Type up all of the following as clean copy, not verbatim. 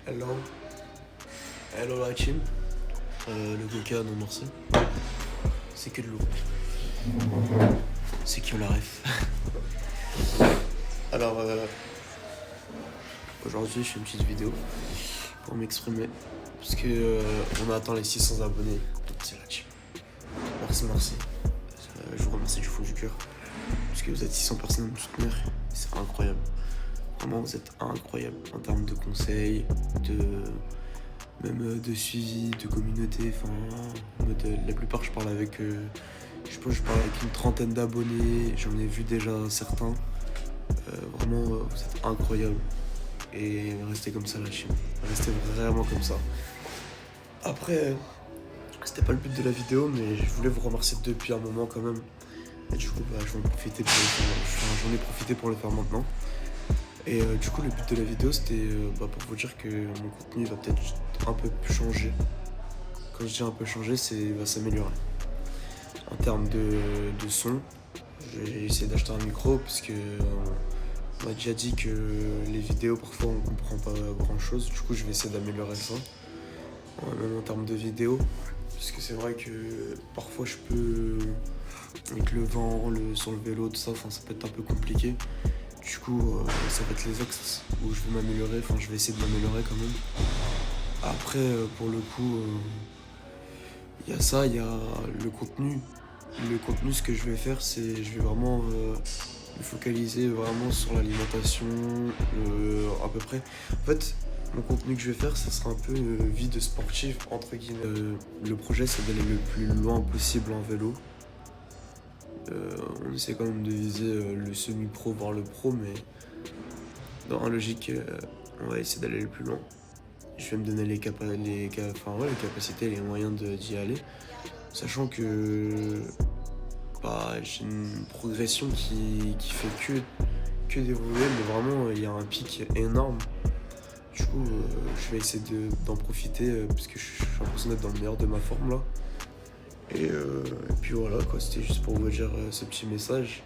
Hello. Hello la team. Le coca, non merci. C'est que de l'eau. C'est qui on la ref. Alors, aujourd'hui, je fais une petite vidéo pour m'exprimer. Parce que on attend les 600 abonnés. C'est la team. Merci. Je vous remercie du fond du cœur. Parce que vous êtes 600 personnes à me soutenir. C'est incroyable. Vraiment, vous êtes incroyable en termes de conseils, même de suivi, de communauté. Enfin, la plupart, je parle avec, je pense, je parle avec une trentaine d'abonnés. J'en ai vu déjà certains. Vraiment, vous êtes incroyable. Et restez comme ça, la team. Restez vraiment comme ça. Après, c'était pas le but de la vidéo, mais je voulais vous remercier depuis un moment quand même. Et du coup, je vais en profiter pour le faire. J'en ai profité pour le faire maintenant. Et du coup, le but de la vidéo, c'était pour vous dire que mon contenu va peut-être un peu changer. Quand je dis un peu changer, il va s'améliorer. En termes de son, j'ai essayé d'acheter un micro parce que on m'a déjà dit que les vidéos, parfois, on comprend pas grand-chose. Du coup, je vais essayer d'améliorer ça. Même en termes de vidéo, parce que c'est vrai que parfois, je peux, avec le vent, sur le vélo, tout ça, ça peut être un peu compliqué. Du coup, ça va être les axes où je vais m'améliorer, je vais essayer de m'améliorer quand même. Après, pour le coup, il y a ça, il y a le contenu. Le contenu, ce que je vais faire, c'est je vais vraiment me focaliser vraiment sur l'alimentation, à peu près. En fait, mon contenu que je vais faire, ça sera un peu vie de sportif, entre guillemets. Le projet, c'est d'aller le plus loin possible en vélo. On essaie quand même de viser le semi-pro, voire le pro, mais dans la logique, on va essayer d'aller le plus loin. Je vais me donner les capacités, les moyens d'y aller, sachant que j'ai une progression qui fait que d'évoluer, mais vraiment il y a un pic énorme. Du coup, je vais essayer d'en profiter parce que je suis l'impression d'être dans le meilleur de ma forme là. Et puis voilà quoi, c'était juste pour vous dire ce petit message.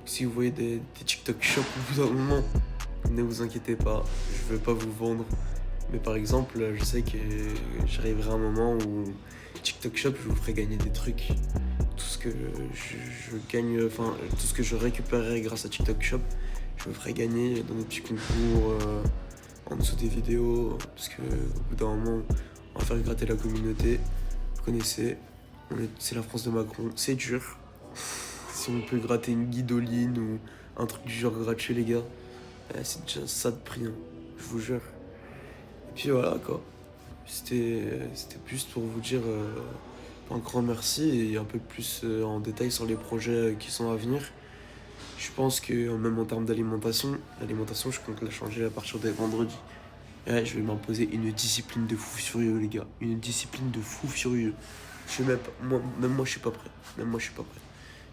Si vous voyez des TikTok shop au bout d'un moment, ne vous inquiétez pas, je veux pas vous vendre. Mais par exemple, je sais que j'arriverai à un moment où TikTok Shop, je vous ferai gagner des trucs. Tout ce que je gagne, tout ce que je récupérerai grâce à TikTok Shop, je vous ferai gagner dans des petits concours en dessous des vidéos. Parce que au bout d'un moment, on va faire gratter la communauté. Vous connaissez, c'est la France de Macron, c'est dur. Si on peut gratter une guidoline ou un truc du genre gratuit, les gars, c'est déjà ça de prix, hein, je vous jure. Et puis voilà quoi. C'était plus pour vous dire un grand merci et un peu plus en détail sur les projets qui sont à venir. Je pense que même en termes l'alimentation, je compte la changer à partir de vendredi. Ouais, je vais m'imposer une discipline de fou furieux, les gars. Une discipline de fou furieux. Je suis même moi, je suis pas prêt. Même moi, je suis pas prêt.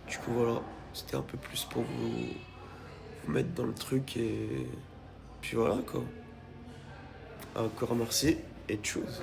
Du coup, voilà. C'était un peu plus pour vous mettre dans le truc et puis voilà quoi. Encore merci et tchuss.